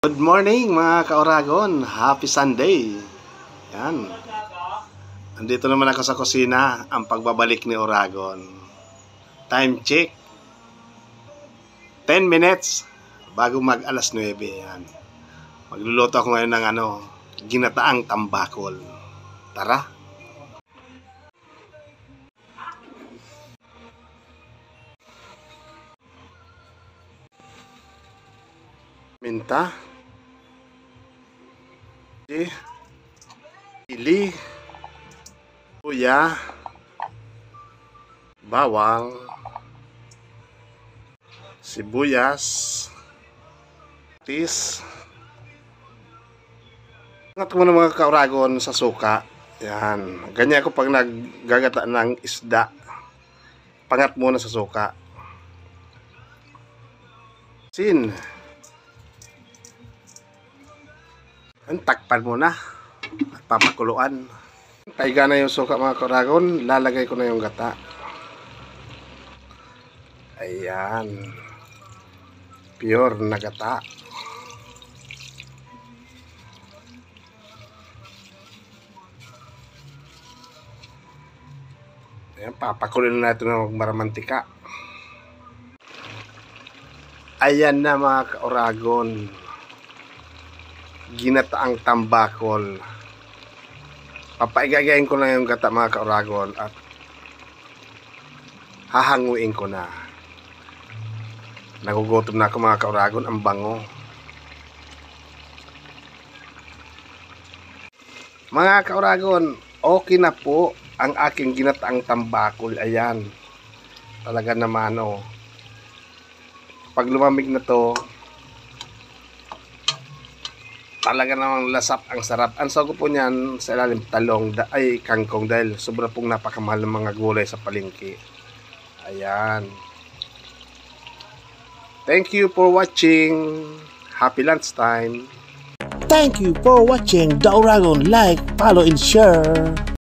Good morning mga ka-Oragon. Happy Sunday. Yan. Andito naman ako sa kusina. Ang pagbabalik ni Oragon. Time check. 10 minutes bago mag alas 9. Yan. Magluluto ako ngayon ng ginataang tambakol. Tara. Minta. Chili, luya, bawang, sibuyas, tis. Angat ko muna mga ka-Oragon sa suka. Yan. Ganyan ako pag naggagata ng isda. Pangat muna sa suka. Sin. Takpan muna at papakuluan. Taiga na yung suka mga ka-Oragon. Lalagay ko na yung gata. Ayan. Pure na gata. Ayan, papakulin na natin ng maramantika. Ayan na mga ka-Oragon. Ginataang tambakol. Papaigagayin ko na yung gata mga ka-Oragon at hahanguin ko na. Nagugutom na ako mga ka-Oragon. Ang bango. Mga ka-Oragon, okay na po ang aking ginataang tambakol. Ayan. Talaga naman pag lumamig na to, talaga namang lasap, ang sarap. Ang sago po niyan sa ilalim talong ay kangkong dahil sobra pong napakamahal ng mga gulay sa palengke. Ayan. Thank you for watching. Happy lunchtime. Thank you for watching The Oragon. Like, follow, and share.